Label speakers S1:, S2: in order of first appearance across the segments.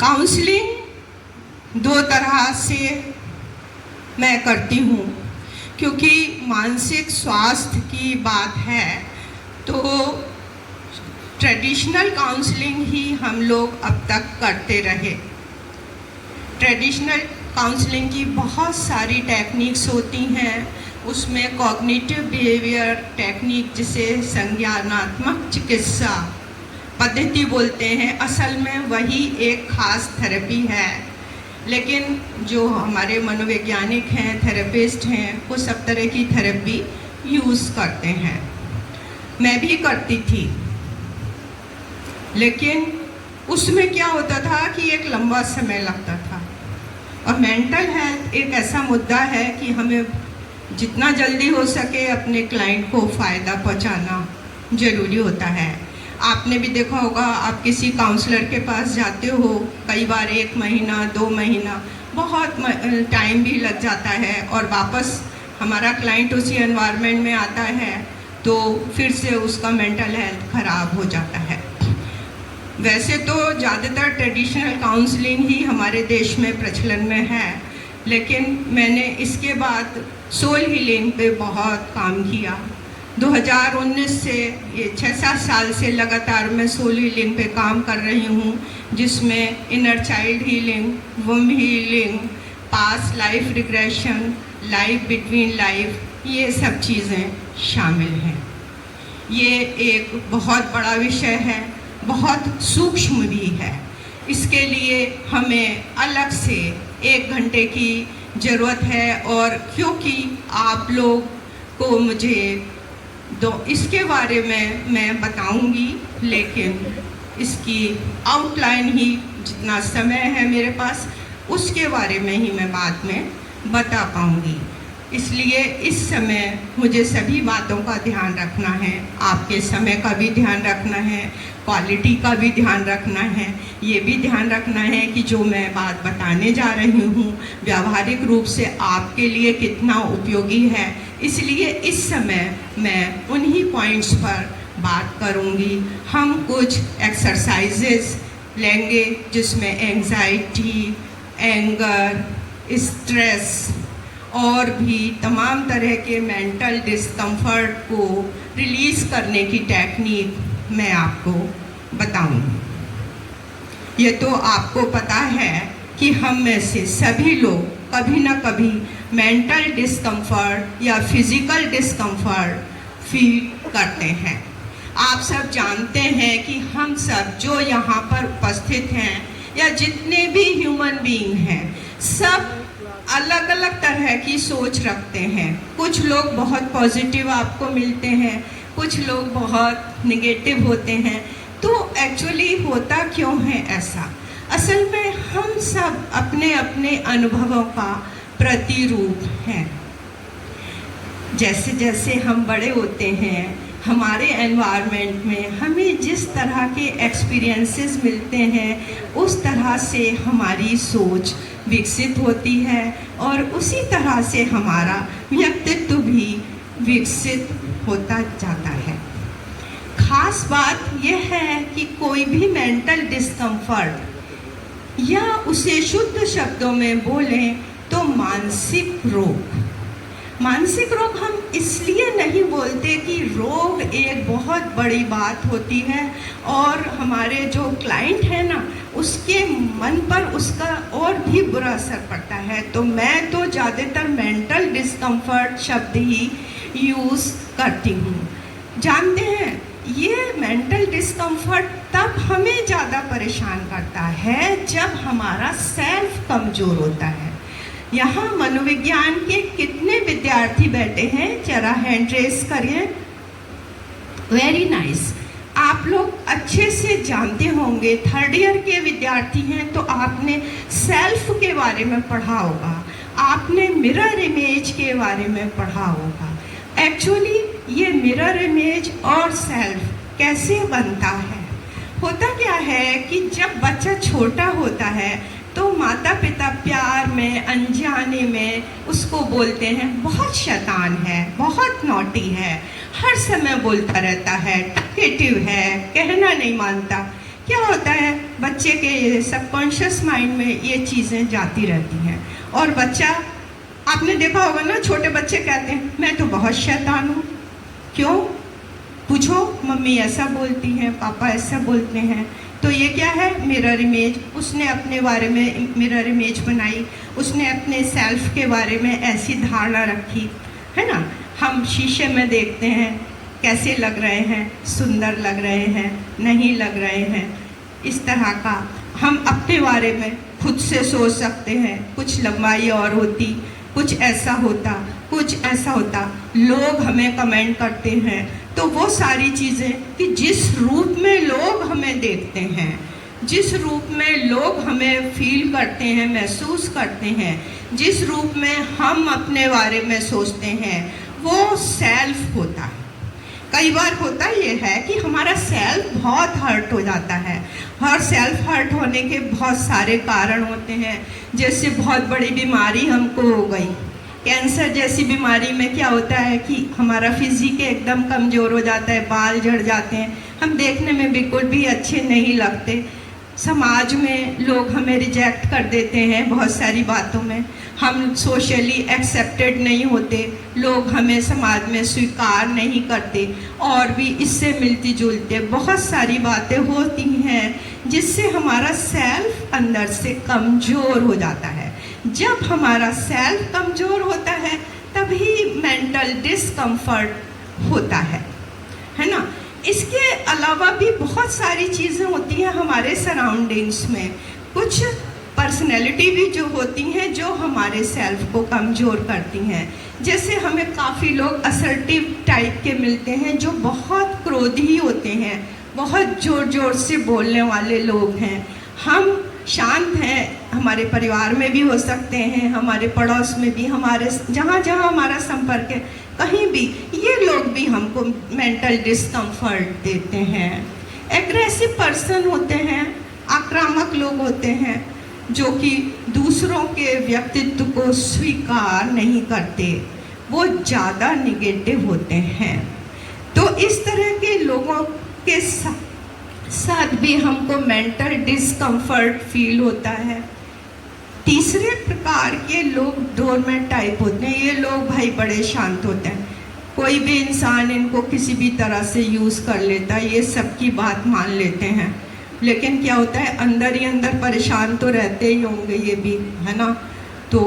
S1: Counselling दो तरह से मैं करती हूँ, क्योंकि मानसिक स्वास्थ्य की बात है तो ट्रेडिशनल काउंसलिंग ही हम लोग अब तक करते रहे। ट्रेडिशनल काउंसलिंग की बहुत सारी टेक्निक्स होती हैं, उसमें कॉग्निटिव बिहेवियर टेक्निक जिसे संज्ञानात्मक चिकित्सा पद्धति बोलते हैं, असल में वही एक खास थेरेपी है। लेकिन जो हमारे मनोवैज्ञानिक हैं, थेरेपिस्ट हैं, वो सब तरह की थेरेपी यूज़ करते हैं। मैं भी करती थी, लेकिन उसमें क्या होता था कि एक लंबा समय लगता था। और मेंटल हेल्थ एक ऐसा मुद्दा है कि हमें जितना जल्दी हो सके अपने क्लाइंट को फ़ायदा पहुंचाना ज़रूरी होता है। आपने भी देखा होगा, आप किसी काउंसलर के पास जाते हो, कई बार 1 महीना 2 महीना बहुत टाइम भी लग जाता है, और वापस हमारा क्लाइंट उसी एनवायरनमेंट में आता है तो फिर से उसका मेंटल हेल्थ ख़राब हो जाता है। वैसे तो ज़्यादातर ट्रेडिशनल काउंसलिंग ही हमारे देश में प्रचलन में है, लेकिन मैंने इसके बाद सोल हीलिंग पे बहुत काम किया। 2019 से ये 6-7 साल से लगातार मैं सोल हीलिंग पे काम कर रही हूँ, जिसमें inner child healing, womb healing, past life regression, life between life, ये सब चीज़ें शामिल हैं। ये एक बहुत बड़ा विषय है, बहुत सूक्ष्म भी है। इसके लिए हमें अलग से 1 घंटे की ज़रूरत है, और क्योंकि आप लोग को मुझे इसके बारे में मैं बताऊंगी, लेकिन इसकी आउटलाइन ही जितना समय है मेरे पास उसके बारे में ही मैं बाद में बता पाऊंगी। इसलिए इस समय मुझे सभी बातों का ध्यान रखना है, आपके समय का भी ध्यान रखना है, क्वालिटी का भी ध्यान रखना है, ये भी ध्यान रखना है कि जो मैं बात बताने जा रही हूँ व्यावहारिक रूप से आपके लिए कितना उपयोगी है। इसलिए इस समय मैं उन्हीं पॉइंट्स पर बात करूँगी। हम कुछ एक्सरसाइजेस लेंगे जिसमें एंजाइटी, एंगर, स्ट्रेस और भी तमाम तरह के मेंटल डिस्कम्फर्ट को रिलीज़ करने की टेक्निक मैं आपको बताऊंगी। ये तो आपको पता है कि हम में से सभी लोग कभी ना कभी मेंटल डिस्कम्फर्ट या फिज़िकल डिस्कम्फर्ट फील करते हैं। आप सब जानते हैं कि हम सब जो यहाँ पर उपस्थित हैं या जितने भी ह्यूमन बीइंग हैं, सब अलग अलग तरह की सोच रखते हैं। कुछ लोग बहुत पॉजिटिव आपको मिलते हैं, कुछ लोग बहुत नेगेटिव होते हैं। तो एक्चुअली होता क्यों है ऐसा? असल में हम सब अपने अपने अनुभवों का प्रतिरूप हैं। जैसे जैसे हम बड़े होते हैं, हमारे एनवायरनमेंट में हमें जिस तरह के एक्सपीरियंसेस मिलते हैं उस तरह से हमारी सोच विकसित होती है, और उसी तरह से हमारा व्यक्तित्व भी विकसित होता जाता है। खास बात यह है कि कोई भी मेंटल डिस्कम्फर्ट या उसे शुद्ध शब्दों में बोलें तो मानसिक रोग। मानसिक रोग हम इसलिए नहीं बोलते कि रोग एक बहुत बड़ी बात होती है और हमारे जो क्लाइंट है ना उसके मन पर उसका और भी बुरा असर पड़ता है। तो मैं तो ज़्यादातर मेंटल डिस्कम्फर्ट शब्द ही यूज़ करती हूँ। जानते हैं, ये मेंटल डिस्कम्फर्ट तब हमें ज़्यादा परेशान करता है जब हमारा सेल्फ कमज़ोर होता है। यहाँ मनोविज्ञान के कितने विद्यार्थी बैठे हैं? जरा हैंड रेस करिए। Very nice. आप लोग अच्छे से जानते होंगे, 3rd ईयर के विद्यार्थी हैं तो आपने सेल्फ के बारे में पढ़ा होगा, आपने मिरर इमेज के बारे में पढ़ा होगा। एक्चुअली ये मिरर इमेज और सेल्फ कैसे बनता है? होता क्या है कि जब बच्चा छोटा होता है तो माता पिता प्यार में, अनजाने में उसको बोलते हैं बहुत शैतान है, बहुत नॉटी है, हर समय बोलता रहता है, टॉकेटिव है, कहना नहीं मानता। क्या होता है, बच्चे के सबकॉन्शियस माइंड में ये चीज़ें जाती रहती हैं और बच्चा, आपने देखा होगा ना, छोटे बच्चे कहते हैं मैं तो बहुत शैतान हूँ। क्यों? पूछो, मम्मी ऐसा बोलती हैं, पापा ऐसा बोलते हैं। तो ये क्या है? Mirror image. उसने अपने बारे में मिरर इमेज बनाई, उसने अपने सेल्फ के बारे में ऐसी धारणा रखी, है ना। हम शीशे में देखते हैं, कैसे लग रहे हैं, सुंदर लग रहे हैं, नहीं लग रहे हैं, इस तरह का हम अपने बारे में खुद से सोच सकते हैं। कुछ लंबाई और होती, कुछ ऐसा होता, कुछ ऐसा होता। लोग हमें कमेंट करते हैं, तो वो सारी चीज़ें कि जिस रूप में लोग हमें देखते हैं, जिस रूप में लोग हमें फील करते हैं, महसूस करते हैं, जिस रूप में हम अपने बारे में सोचते हैं, वो सेल्फ होता है। कई बार होता ये है कि हमारा सेल्फ बहुत हर्ट हो जाता है। हर सेल्फ हर्ट होने के बहुत सारे कारण होते हैं। जैसे बहुत बड़ी बीमारी हमको हो गई, कैंसर जैसी बीमारी में क्या होता है कि हमारा फिजिक एकदम कमज़ोर हो जाता है, बाल झड़ जाते हैं, हम देखने में बिल्कुल भी अच्छे नहीं लगते। समाज में लोग हमें रिजेक्ट कर देते हैं बहुत सारी बातों में, हम सोशली एक्सेप्टेड नहीं होते, लोग हमें समाज में स्वीकार नहीं करते, और भी इससे मिलती जुलते बहुत सारी बातें होती हैं जिससे हमारा सेल्फ अंदर से कमज़ोर हो जाता है। जब हमारा सेल्फ कमज़ोर होता है तभी मेंटल डिस्कम्फर्ट होता है ना। इसके अलावा भी बहुत सारी चीज़ें होती हैं हमारे सराउंडिंग्स में। कुछ पर्सनैलिटी भी जो होती हैं जो हमारे सेल्फ को कमज़ोर करती हैं। जैसे हमें काफ़ी लोग असर्टिव टाइप के मिलते हैं जो बहुत क्रोधी होते हैं, बहुत ज़ोर ज़ोर से बोलने वाले लोग हैं। हम शांत हैं, हमारे परिवार में भी हो सकते हैं, हमारे पड़ोस में भी, हमारे जहाँ जहाँ हमारा संपर्क है, कहीं भी ये लोग भी हमको मेंटल डिस्कम्फर्ट देते हैं। एग्रेसिव पर्सन होते हैं, आक्रामक लोग होते हैं जो कि दूसरों के व्यक्तित्व को स्वीकार नहीं करते, वो ज़्यादा निगेटिव होते हैं। तो इस तरह के लोगों के साथ भी हमको मेंटल डिस्कम्फर्ट फील होता है। तीसरे प्रकार के लोग डोरमेट टाइप होते हैं। ये लोग भाई बड़े शांत होते हैं, कोई भी इंसान इनको किसी भी तरह से यूज़ कर लेता है, ये सबकी बात मान लेते हैं, लेकिन क्या होता है अंदर ही अंदर परेशान तो रहते ही होंगे ये भी, है ना। तो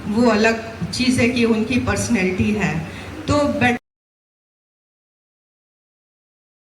S1: वो अलग चीज़ है कि उनकी पर्सनैलिटी है। तो